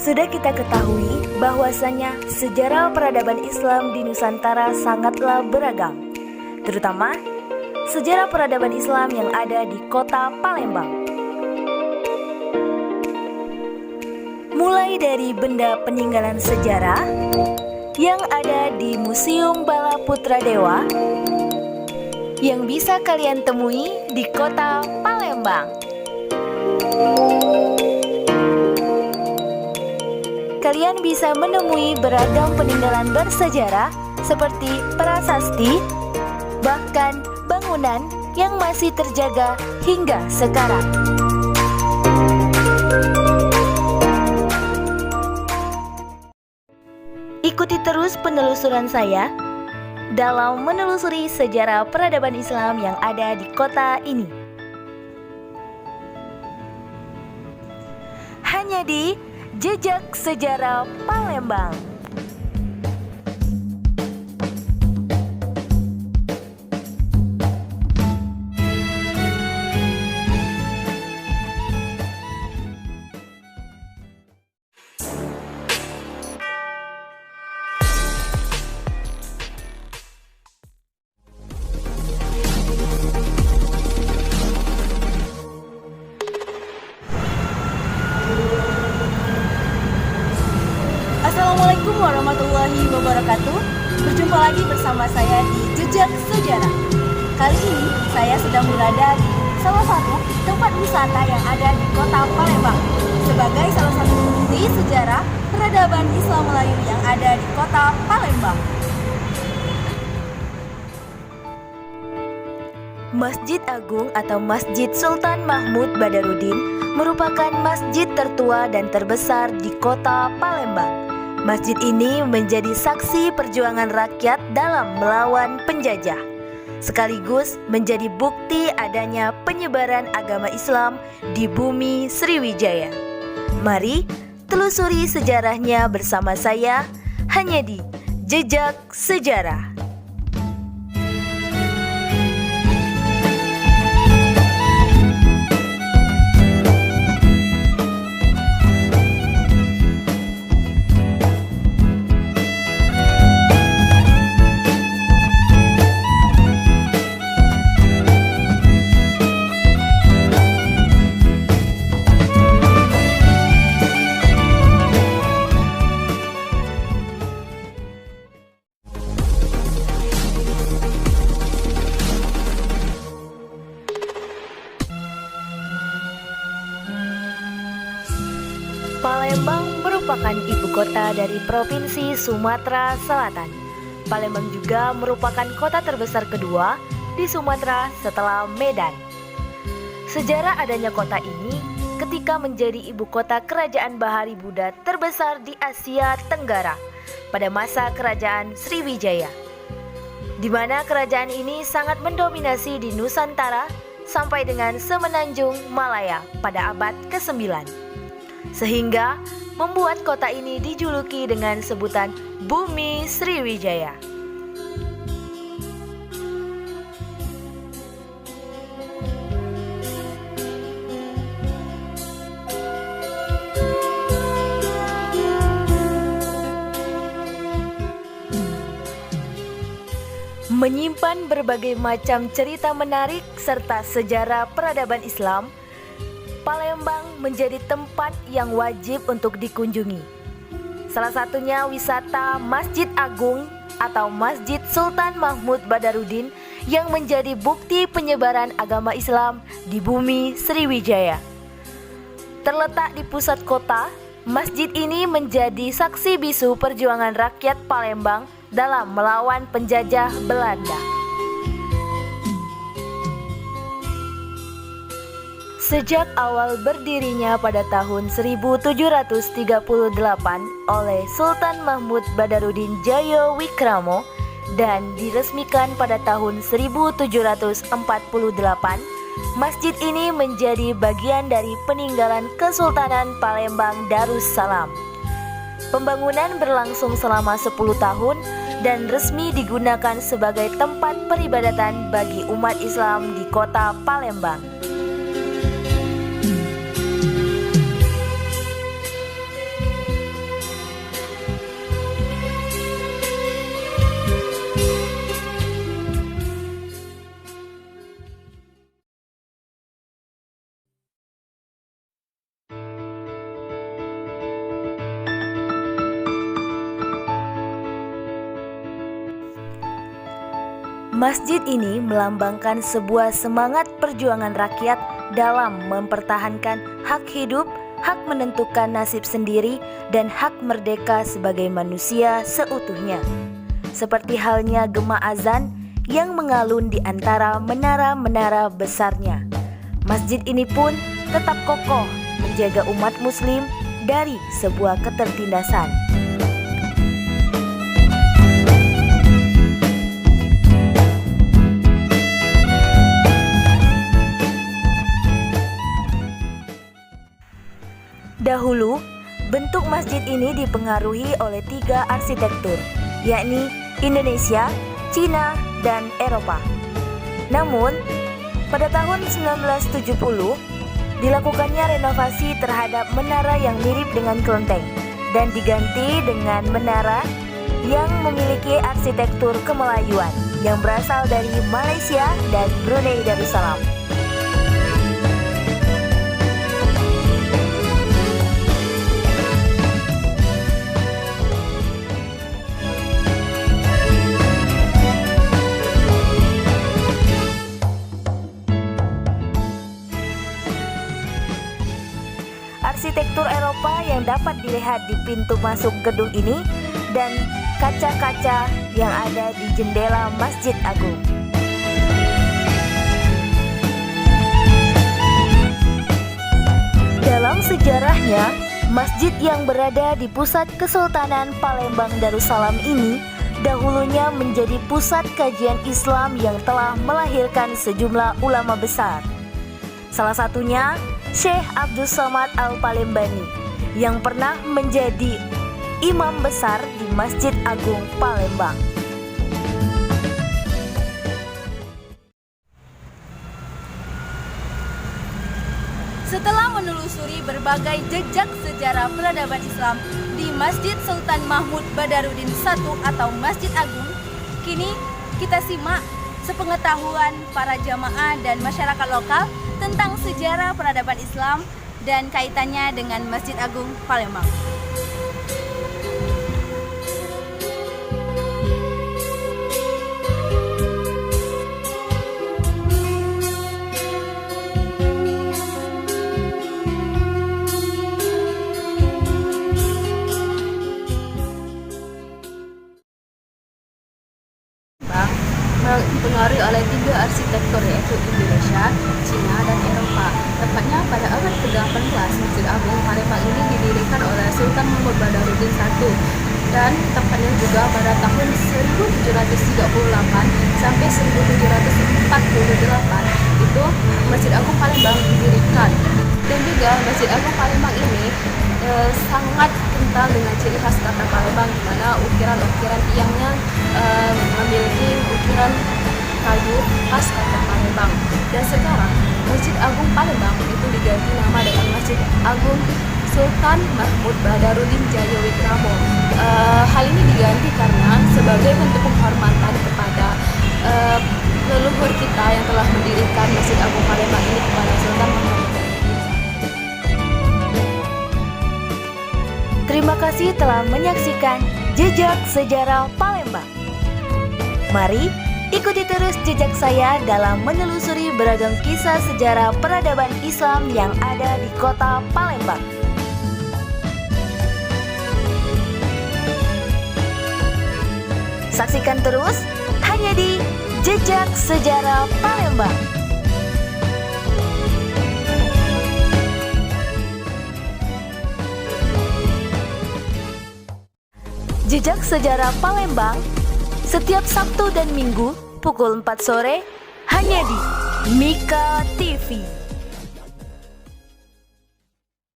Sudah kita ketahui bahwasanya sejarah peradaban Islam di Nusantara sangatlah beragam, terutama sejarah peradaban Islam yang ada di kota Palembang. Mulai dari benda peninggalan sejarah yang ada di Museum Bala Putra Dewa yang bisa kalian temui di kota Palembang. Kalian bisa menemui beragam peninggalan bersejarah seperti prasasti, bahkan bangunan yang masih terjaga hingga sekarang. Ikuti terus penelusuran saya dalam menelusuri sejarah peradaban Islam yang ada di kota ini. Hanya di Jejak Sejarah Palembang. Assalamualaikum warahmatullahi wabarakatuh. Berjumpa lagi bersama saya di Jejak Sejarah. Kali ini saya sedang berada di salah satu tempat wisata yang ada di kota Palembang sebagai salah satu bukti sejarah peradaban Islam Melayu yang ada di kota Palembang. Masjid Agung atau Masjid Sultan Mahmud Badarudin merupakan masjid tertua dan terbesar di kota Palembang. Masjid ini menjadi saksi perjuangan rakyat dalam melawan penjajah, sekaligus menjadi bukti adanya penyebaran agama Islam di bumi Sriwijaya. Mari telusuri sejarahnya bersama saya hanya di Jejak Sejarah. Palembang merupakan ibu kota dari Provinsi Sumatera Selatan. Palembang juga merupakan kota terbesar kedua di Sumatera setelah Medan. Sejarah adanya kota ini ketika menjadi ibu kota kerajaan Bahari Buddha terbesar di Asia Tenggara pada masa kerajaan Sriwijaya, di mana kerajaan ini sangat mendominasi di Nusantara sampai dengan Semenanjung Malaya pada abad ke-9. Sehingga membuat kota ini dijuluki dengan sebutan Bumi Sriwijaya. Menyimpan berbagai macam cerita menarik serta sejarah peradaban Islam, Palembang menjadi tempat yang wajib untuk dikunjungi. Salah satunya wisata Masjid Agung atau Masjid Sultan Mahmud Badarudin yang menjadi bukti penyebaran agama Islam di bumi Sriwijaya. Terletak di pusat kota, masjid ini menjadi saksi bisu perjuangan rakyat Palembang dalam melawan penjajah Belanda. Sejak awal berdirinya pada tahun 1738 oleh Sultan Mahmud Badarudin Djaya Wikramo dan diresmikan pada tahun 1748, masjid ini menjadi bagian dari peninggalan Kesultanan Palembang Darussalam. Pembangunan berlangsung selama 10 tahun dan resmi digunakan sebagai tempat peribadatan bagi umat Islam di kota Palembang. Masjid ini melambangkan sebuah semangat perjuangan rakyat dalam mempertahankan hak hidup, hak menentukan nasib sendiri, dan hak merdeka sebagai manusia seutuhnya. Seperti halnya gema azan yang mengalun di antara menara-menara besarnya. Masjid ini pun tetap kokoh menjaga umat muslim dari sebuah ketertindasan. Dahulu, bentuk masjid ini dipengaruhi oleh 3 arsitektur, yakni Indonesia, Cina, dan Eropa. Namun, pada tahun 1970, dilakukannya renovasi terhadap menara yang mirip dengan kelenteng dan diganti dengan menara yang memiliki arsitektur kemelayuan yang berasal dari Malaysia dan Brunei Darussalam. Arsitektur Eropa yang dapat dilihat di pintu masuk gedung ini dan kaca-kaca yang ada di jendela Masjid Agung. Dalam sejarahnya, masjid yang berada di pusat Kesultanan Palembang Darussalam ini dahulunya menjadi pusat kajian Islam yang telah melahirkan sejumlah ulama besar. Salah satunya Syekh Abdul Somad Al-Palembani yang pernah menjadi imam besar di Masjid Agung Palembang. Setelah menelusuri berbagai jejak sejarah peradaban Islam di Masjid Sultan Mahmud Badarudin I atau Masjid Agung, kini kita simak sepengetahuan para jamaah dan masyarakat lokal tentang sejarah peradaban Islam dan kaitannya dengan Masjid Agung Palembang. Dipengaruhi oleh 3 arsitektur yaitu Indonesia, Cina, dan Eropa. Tepatnya pada abad ke-18, Masjid Agung Palembang ini didirikan oleh Sultan Mahmud Badarudin I dan tepatnya juga pada tahun 1738 sampai 1748 itu Masjid Agung Palembang didirikan. Dan juga Masjid Agung Palembang ini sangat kental dengan ciri khas kata Palembang, di mana ukiran-ukiran tiangnya memiliki ukiran kayu khas kata Palembang. Dan sekarang Masjid Agung Palembang itu diganti nama dengan Masjid Agung Sultan Mahmud Badarudin Jayawikramo. Hal ini diganti karena sebagai bentuk penghormatan kepada leluhur kita yang telah mendirikan Masjid Agung Palembang ini kepada Sultan Mahmud. Terima kasih telah menyaksikan Jejak Sejarah Palembang. Mari ikuti terus jejak saya dalam menelusuri beragam kisah sejarah peradaban Islam yang ada di kota Palembang. Saksikan terus hanya di Jejak Sejarah Palembang. Jejak Sejarah Palembang setiap Sabtu dan Minggu pukul 4 sore hanya di Mika TV.